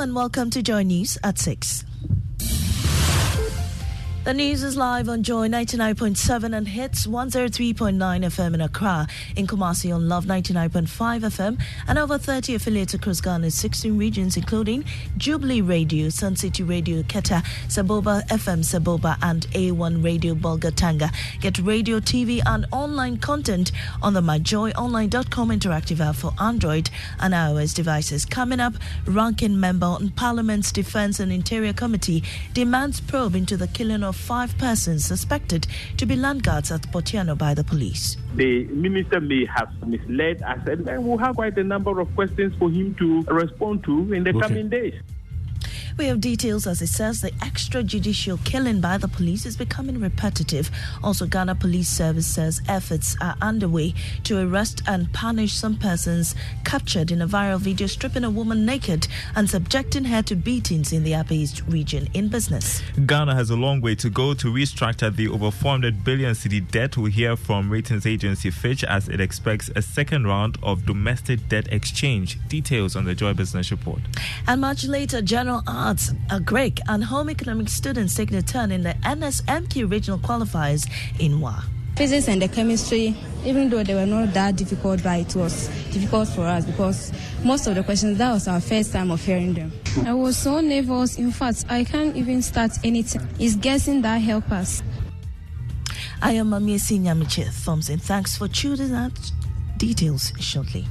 and welcome to Joy News at 6. The news is live on Joy 99.7 and hits 103.9 FM in Accra, in Kumasi on Love 99.5 FM, and over 30 affiliates across Ghana's 16 regions, including Jubilee Radio, Sun City Radio, Keta, Saboba FM Saboba, and A1 Radio Bolgatanga. Get radio, TV, and online content on the myjoyonline.com interactive app for Android and iOS devices. Coming up, ranking member on Parliament's Defence and Interior Committee demands probe into the killing of 5 persons suspected to be landguards at Bortianor by the police. The minister may have misled us, and we'll have quite a number of questions for him to respond to in the coming days. We have details as it says the extrajudicial killing by the police is becoming repetitive. Also, Ghana Police Service says efforts are underway to arrest and punish some persons captured in a viral video stripping a woman naked and subjecting her to beatings in the Upper East region in business. Ghana has a long way to go to restructure the over 400 billion cedi debt. We hear from ratings agency Fitch as it expects a second round of domestic debt exchange. Details on the Joy Business Report. And much later, General Arts, Greek and Home Economics students taking a turn in the NSMQ regional qualifiers in WA. Physics and the chemistry, even though they were not that difficult, but it was difficult for us because most of the questions, that was our first time of hearing them. I was so nervous. In fact, I can't even start anything. It's guessing that helps us. I am Mamiesi Nyamiche Thompson. Thanks for tuning out. Details shortly.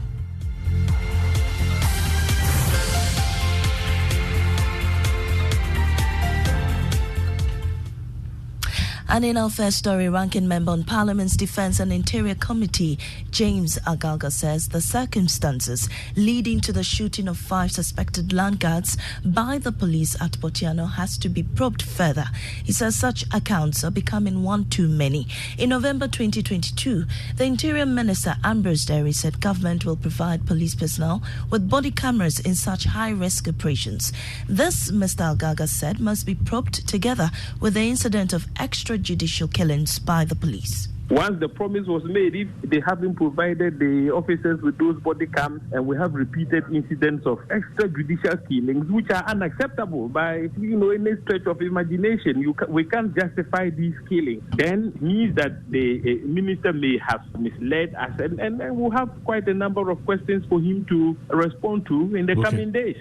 And in our first story, ranking member on Parliament's Defence and Interior Committee, James Agalga, says the circumstances leading to the shooting of 5 suspected landguards by the police at Bortianor has to be probed further. He says such accounts are becoming one too many. In November 2022, the Interior Minister Ambrose Derry said government will provide police personnel with body cameras in such high-risk operations. This, Mr. Agalga said, must be probed together with the incident of extrajudicial killings by the police. Once the promise was made, if they haven't provided the officers with those body cams, and we have repeated incidents of extrajudicial killings, which are unacceptable by any stretch of imagination. We can't justify these killings. Then it means that the minister may have misled us, and we'll have quite a number of questions for him to respond to in the coming days.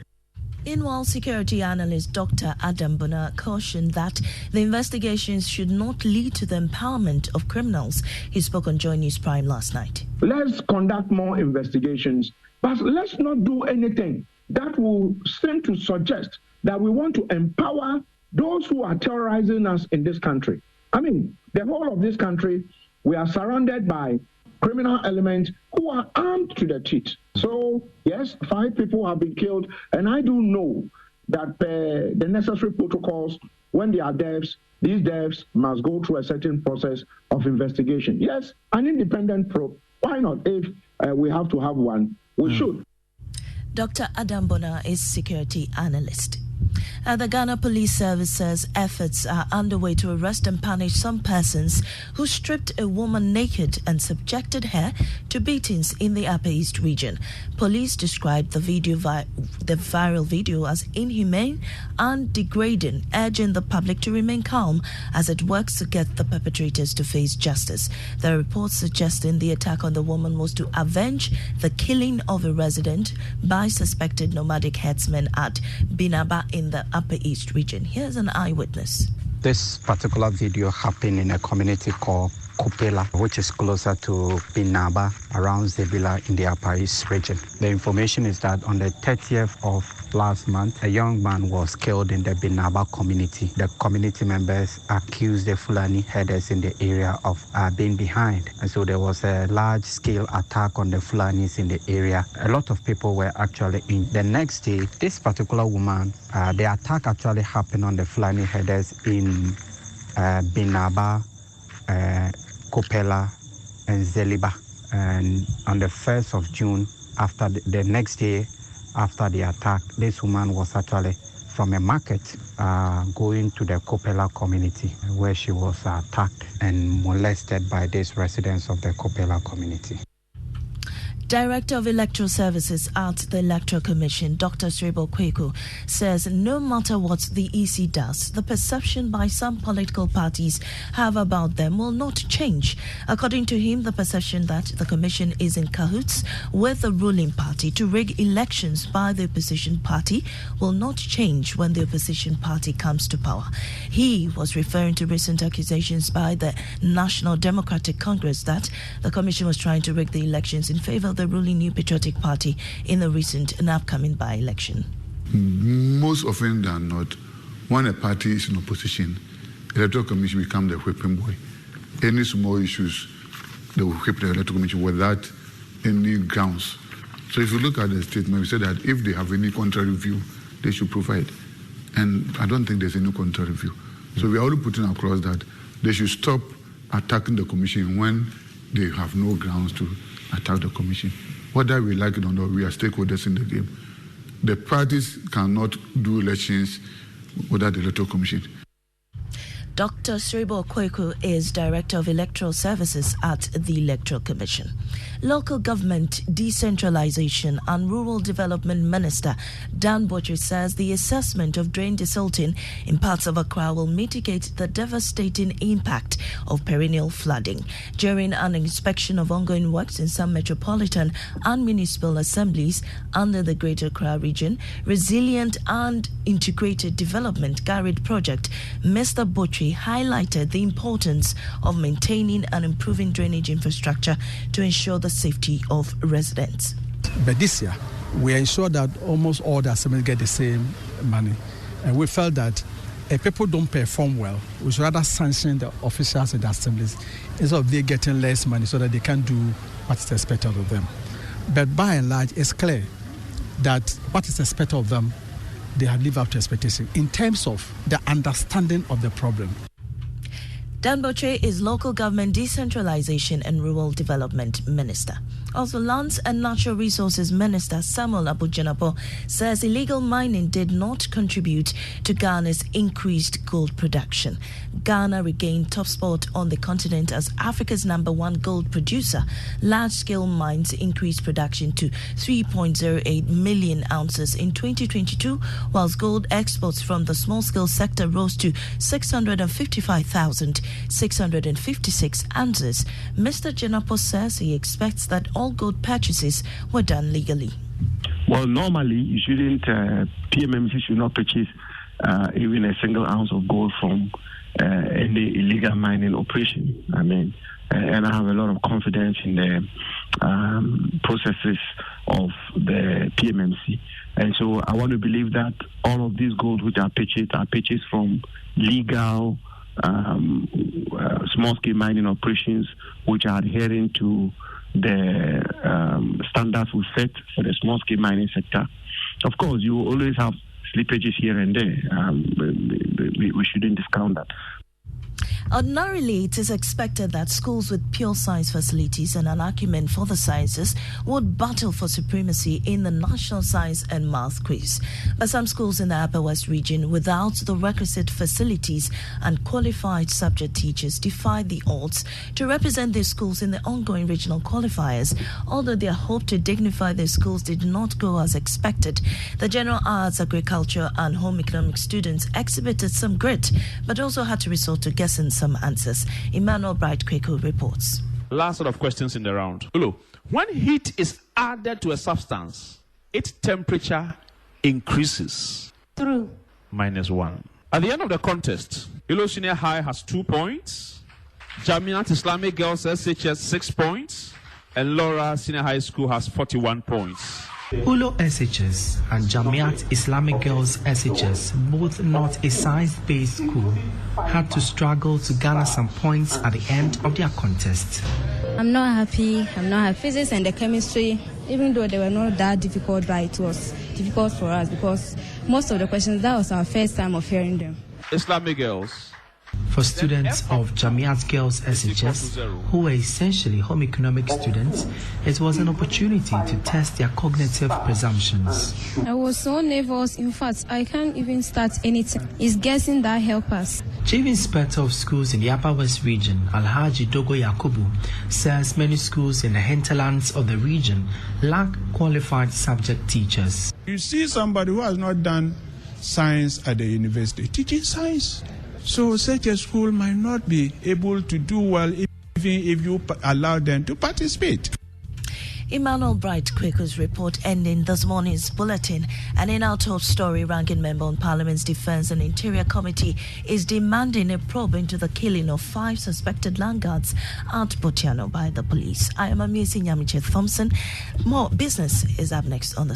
Meanwhile, security analyst Dr. Adam Bona cautioned that the investigations should not lead to the empowerment of criminals. He spoke on Joy News Prime last night. Let's conduct more investigations, but let's not do anything that will seem to suggest that we want to empower those who are terrorizing us in this country. I mean, the whole of this country, we are surrounded by criminal elements who are armed to the teeth. So, yes, 5 people have been killed, and I do know that the necessary protocols, when there are deaths, these deaths must go through a certain process of investigation. Yes, an independent probe. Why not? If we have to have one, we should. Dr. Adam Bona is security analyst. The Ghana Police Service says efforts are underway to arrest and punish some persons who stripped a woman naked and subjected her to beatings in the Upper East region. Police described the viral video as inhumane and degrading, urging the public to remain calm as it works to get the perpetrators to face justice. The report suggesting the attack on the woman was to avenge the killing of a resident by suspected nomadic herdsmen at Binaba in the Upper East region. Here's an eyewitness. This particular video happened in a community called Kopela, which is closer to Binaba, around Zebila in the Upper East region. The information is that on the 30th of last month, a young man was killed in the Binaba community. The community members accused the Fulani herders in the area of being behind. And so there was a large-scale attack on the Fulanis in the area. A lot of people were actually in. The next day, this particular woman, the attack actually happened on the Fulani herders in Binaba, Kopela, and Zeliba. And on the 1st of June, after the next day after the attack, this woman was actually from a market going to the Kopela community, where she was attacked and molested by these residents of the Kopela community. Director of Electoral Services at the Electoral Commission, Dr. Sribo Kweku, says no matter what the EC does, the perception by some political parties have about them will not change. According to him, the perception that the Commission is in cahoots with the ruling party to rig elections by the opposition party will not change when the opposition party comes to power. He was referring to recent accusations by the National Democratic Congress that the Commission was trying to rig the elections in favor of the ruling New Patriotic Party in the recent and upcoming by-election. Most often than not, when a party is in opposition, the Electoral Commission becomes the whipping boy. Any small issues, they will whip the Electoral Commission without any grounds. So if you look at the statement, we said that if they have any contrary view, they should provide. And I don't think there's any contrary view. So we are already putting across that they should stop attacking the Commission when they have no grounds to attack the Commission. Whether we like it or not, we are stakeholders in the game. The parties cannot do elections without the Electoral Commission. Dr. Sribo Kweku is Director of Electoral Services at the Electoral Commission. Local Government Decentralization and Rural Development Minister Dan Bortianor says the assessment of drain desilting in parts of Accra will mitigate the devastating impact of perennial flooding. During an inspection of ongoing works in some metropolitan and municipal assemblies under the Greater Accra region, Resilient and Integrated Development GARID project, Mr. Bortianor highlighted the importance of maintaining and improving drainage infrastructure to ensure the safety of residents. But this year, we ensure that almost all the assemblies get the same money. And we felt that if people don't perform well, we should rather sanction the officials in the assemblies instead of they getting less money so that they can do what is expected of them. But by and large, it's clear that what is expected of them, they have lived up to expectation in terms of the understanding of the problem. Dan Bortianor is Local Government Decentralization and Rural Development Minister. Also, Lands and Natural Resources Minister Samuel Abu-Janabo says illegal mining did not contribute to Ghana's increased gold production. Ghana regained top spot on the continent as Africa's #1 gold producer. Large-scale mines increased production to 3.08 million ounces in 2022, whilst gold exports from the small-scale sector rose to 655,656 ounces. Mr. Janapo says he expects that all gold purchases were done legally. Well, normally you shouldn't, PMMC should not purchase even a single ounce of gold from any illegal mining operation. I mean, and I have a lot of confidence in the processes of the PMMC. And so I want to believe that all of these gold which are purchased from legal small-scale mining operations which are adhering to the standards we set for the small-scale mining sector. Of course, you will always have slippages here and there. We shouldn't discount that. Ordinarily, it is expected that schools with pure science facilities and an acumen for the sciences would battle for supremacy in the National Science and Math Quiz. But some schools in the Upper West region without the requisite facilities and qualified subject teachers defied the odds to represent their schools in the ongoing regional qualifiers. Although their hope to dignify their schools did not go as expected, the general arts, agriculture and home economics students exhibited some grit, but also had to resort to guessing some answers. Emmanuel Bright Kweku reports. Last set of questions in the round. Ulu, when heat is added to a substance, its temperature increases. True. -1. At the end of the contest, Ilo Senior High has 2 points, Jamiat Islamic Girls SHS 6 points, and Laura Senior High School has 41 points. Ulo SHS and Jamiat Islamic Girls SHS, both not a science-based school, had to struggle to gather some points at the end of their contest. I'm not happy. Physics and the chemistry, even though they were not that difficult, but it was difficult for us because most of the questions, that was our first time of hearing them. Islamic Girls. For students of Jamiat Girls SHS, who were essentially home economics students, it was an opportunity to test their cognitive presumptions. I was so nervous, in fact, I can't even start anything. It's guessing that help us. Chief Inspector of Schools in the Upper West Region, Alhaji Dogo Yakubu, says many schools in the hinterlands of the region lack qualified subject teachers. You see somebody who has not done science at the university teaching science. So such a school might not be able to do well even if you allow them to participate. Emmanuel Bright Quaker's report ending this morning's bulletin. And in our top story, ranking member on Parliament's Defence and Interior Committee is demanding a probe into the killing of 5 suspected landguards at Bortianor by the police. I am Amisi Nyamiche Thompson. More business is up next on the